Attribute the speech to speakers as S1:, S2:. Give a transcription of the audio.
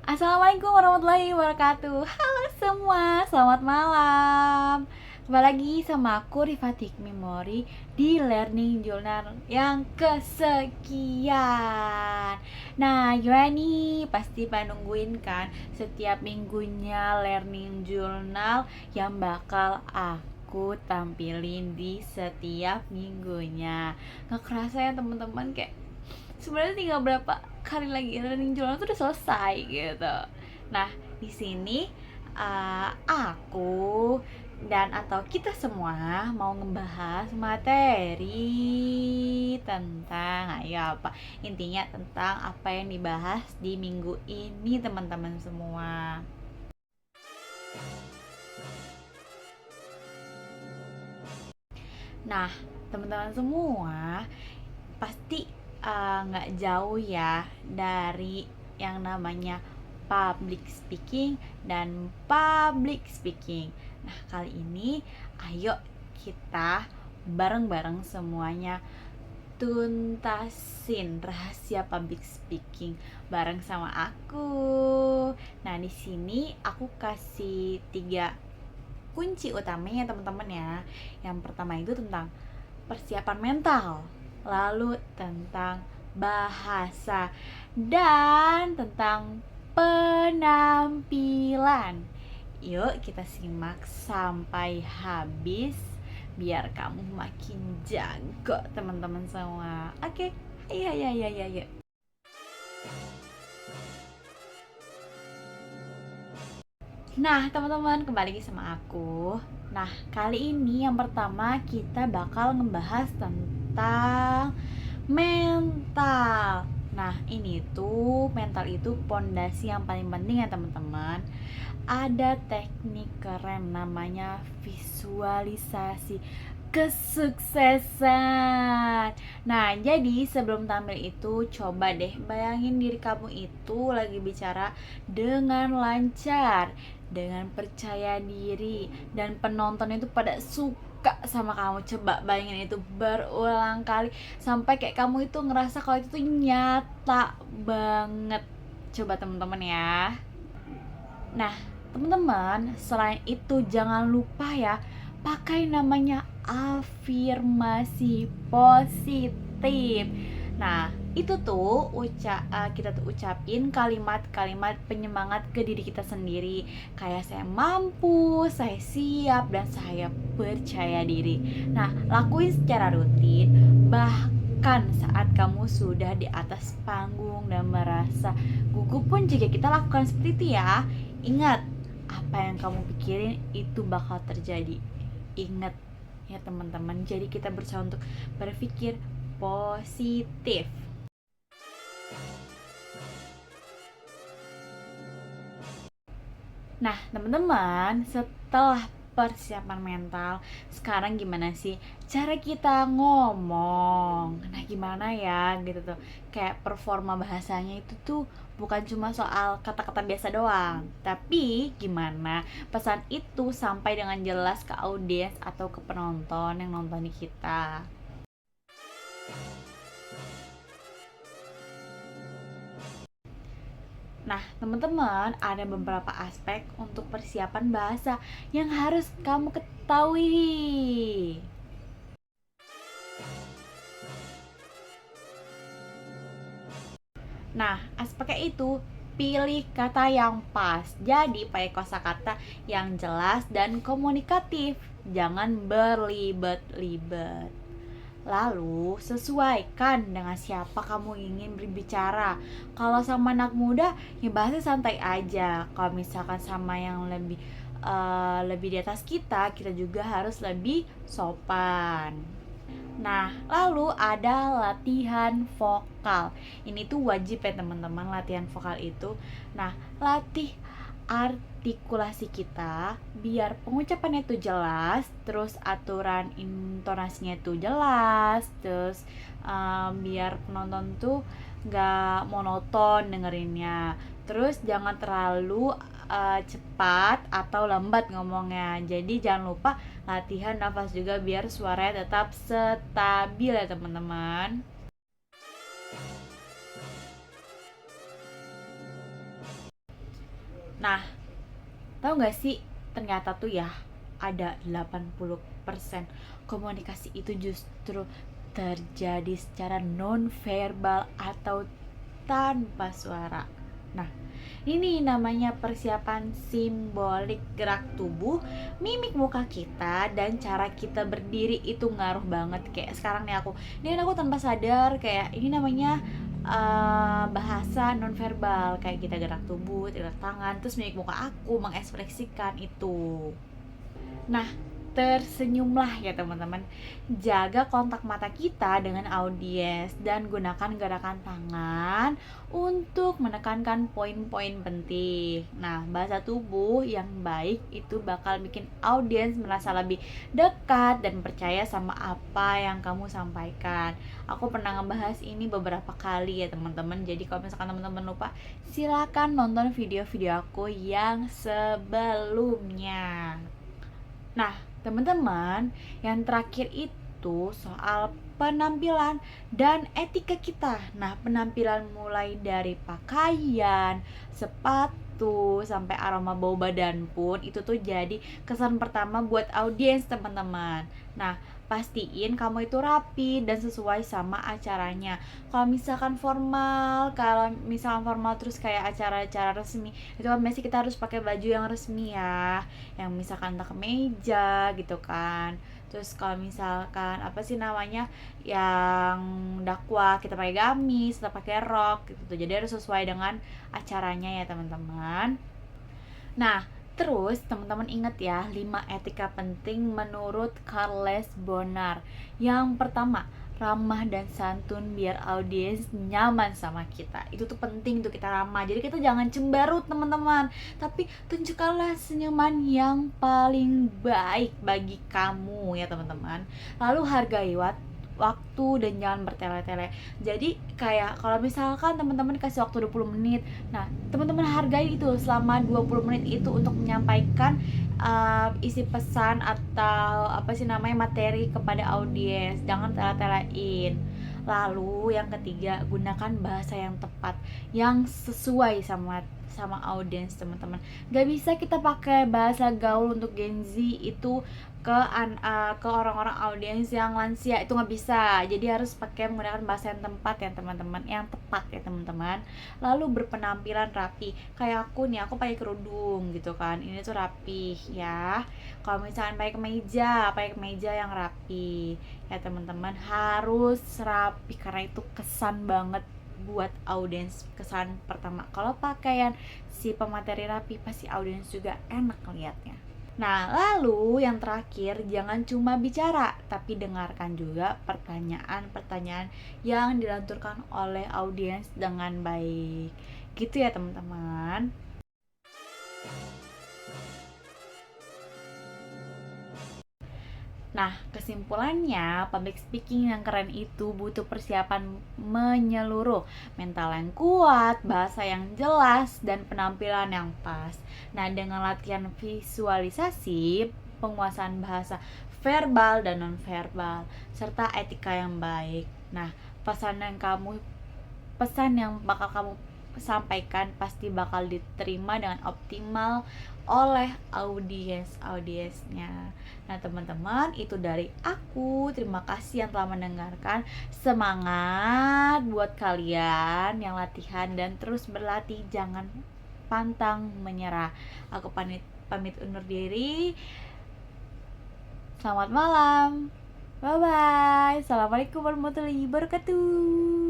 S1: Assalamualaikum warahmatullahi wabarakatuh. Halo semua, selamat malam. Kembali lagi sama aku Rifatik Memori di Learning Journal yang kesekian. Nah, gimana nih? Pasti pada nungguin kan setiap minggunya Learning Journal yang bakal aku tampilin di setiap minggunya. Gak kerasa ya teman-teman, kayak sebenarnya tinggal berapa kali lagi running journal tuh udah selesai gitu. Nah, di sini aku dan atau kita semua mau ngebahas materi tentang ayo apa intinya tentang apa yang dibahas di minggu ini teman-teman semua. Nah, teman-teman semua pasti nggak jauh ya dari yang namanya public speaking dan public speaking. Nah, kali ini ayo kita bareng-bareng semuanya tuntasin rahasia public speaking bareng sama aku. Nah, di sini aku kasih 3 kunci utamanya teman-teman ya. Yang pertama itu tentang persiapan mental, lalu tentang bahasa, dan tentang penampilan. Yuk kita simak sampai habis biar kamu makin jago teman-teman semua. Oke, ayo ayo ayo ayo, ayo. Nah, teman-teman, kembali lagi sama aku. Nah, kali ini yang pertama kita bakal ngebahas tentang mental. Nah, ini tuh mental itu pondasi yang paling penting ya, teman-teman. Ada teknik keren namanya visualisasi kesuksesan. Nah, jadi sebelum tampil itu coba deh bayangin diri kamu itu lagi bicara dengan lancar, dengan percaya diri, dan penonton itu pada suka sama kamu. Coba bayangin itu berulang kali sampai kayak kamu itu ngerasa kalau itu tuh nyata banget. Coba teman-teman ya. Nah, teman-teman, selain itu jangan lupa ya, pakai namanya afirmasi positif. Nah, itu tuh kita tuh ucapin kalimat-kalimat penyemangat ke diri kita sendiri. Kayak saya mampu, saya siap, dan saya percaya diri. Nah, lakuin secara rutin, bahkan saat kamu sudah di atas panggung dan merasa gugup pun juga kita lakukan seperti itu ya. Ingat, apa yang kamu pikirin itu bakal terjadi. Ingat ya teman-teman. Jadi kita berusaha untuk berpikir positif. Nah, teman-teman, setelah persiapan mental, sekarang gimana sih cara kita ngomong? Nah, gimana ya gitu tuh. Kayak performa bahasanya itu tuh bukan cuma soal kata-kata biasa doang, tapi gimana pesan itu sampai dengan jelas ke audiens atau ke penonton yang nonton di kita. Nah, teman-teman, ada beberapa aspek untuk persiapan bahasa yang harus kamu ketahui. Nah, aspeknya itu pilih kata yang pas. Jadi, pakai kosakata yang jelas dan komunikatif. Jangan berlibet-libet. Lalu, sesuaikan dengan siapa kamu ingin berbicara. Kalau sama anak muda, ya bahasa santai aja. Kalau misalkan sama yang lebih di atas kita, kita juga harus lebih sopan. Nah, lalu ada latihan vokal. Ini tuh wajib ya teman-teman, latihan vokal itu. Nah, latih artikulasi kita biar pengucapannya itu jelas, terus aturan intonasinya itu jelas, terus biar penonton tuh nggak monoton dengerinnya. Terus jangan terlalu cepat atau lambat ngomongnya. Jadi jangan lupa latihan nafas juga biar suaranya tetap stabil ya teman-teman. Nah, tahu nggak sih, ternyata tuh ya ada 80% komunikasi itu justru terjadi secara non verbal atau tanpa suara. Nah, ini namanya persiapan simbolik. Gerak tubuh, mimik muka kita, dan cara kita berdiri itu ngaruh banget. Kayak sekarang nih ini kan aku tanpa sadar kayak ini namanya bahasa nonverbal, kayak kita gerak tubuh, gerak tangan, terus mimik muka aku mengekspresikan itu. Nah, tersenyumlah ya teman-teman. Jaga kontak mata kita dengan audiens dan gunakan gerakan tangan untuk menekankan poin-poin penting. Nah, bahasa tubuh yang baik itu bakal bikin audiens merasa lebih dekat dan percaya sama apa yang kamu sampaikan. Aku pernah ngebahas ini beberapa kali ya teman-teman. Jadi kalau misalkan teman-teman lupa, silakan nonton video-video aku yang sebelumnya. Nah, teman-teman, yang terakhir itu soal penampilan dan etika kita. Nah, penampilan mulai dari pakaian, sepatu, sampai aroma bau badan pun itu tuh jadi kesan pertama buat audiens, teman-teman. Nah, pastiin kamu itu rapi dan sesuai sama acaranya. Kalau misalkan formal terus kayak acara-acara resmi, itu kan biasanya kita harus pakai baju yang resmi ya, yang misalkan entah kemeja gitu kan. Terus kalau misalkan apa sih namanya, yang dakwah, kita pakai gamis atau pakai rok gitu tuh. Jadi harus sesuai dengan acaranya ya teman-teman. Nah, terus teman-teman ingat ya, 5 etika penting menurut Charles Bonner. Yang pertama, ramah dan santun biar audiens nyaman sama kita. Itu tuh penting tuh, kita ramah. Jadi kita jangan cemberut teman-teman, tapi tunjukkanlah senyuman yang paling baik bagi kamu ya teman-teman. Lalu hargai waktu dan jangan bertele-tele. Jadi kayak kalau misalkan teman-teman kasih waktu 20 menit, nah teman-teman hargai itu selama 20 menit itu untuk menyampaikan isi pesan atau apa sih namanya, materi kepada audiens. Jangan tele-telein. Lalu yang ketiga, gunakan bahasa yang tepat, yang sesuai sama audiens teman-teman. Gak bisa kita pakai bahasa gaul untuk Gen Z itu ke orang-orang audiens yang lansia, itu nggak bisa. Jadi harus pakai menggunakan bahasa yang tepat ya teman-teman, yang tepat ya teman-teman. Lalu berpenampilan rapi, kayak aku nih, aku pakai kerudung gitu kan, ini tuh rapi ya. Kalau misalkan pakai kemeja yang rapi ya teman-teman, harus rapi karena itu kesan banget buat audiens. Kesan pertama, kalau pakaian si pemateri rapi, pasti audiens juga enak liatnya. Nah, lalu yang terakhir, jangan cuma bicara, tapi dengarkan juga pertanyaan-pertanyaan yang dilanturkan oleh audiens dengan baik. Gitu ya, teman-teman. Nah, kesimpulannya, public speaking yang keren itu butuh persiapan menyeluruh, mental yang kuat, bahasa yang jelas, dan penampilan yang pas. Nah, dengan latihan visualisasi, penguasaan bahasa verbal dan nonverbal, serta etika yang baik. Nah, pesan yang bakal kamu sampaikan pasti bakal diterima dengan optimal oleh audiensnya. Nah teman-teman, itu dari aku. Terima kasih yang telah mendengarkan. Semangat buat kalian yang latihan dan terus berlatih, jangan pantang menyerah. Aku pamit undur diri. Selamat malam. Bye bye. Assalamualaikum warahmatullahi wabarakatuh.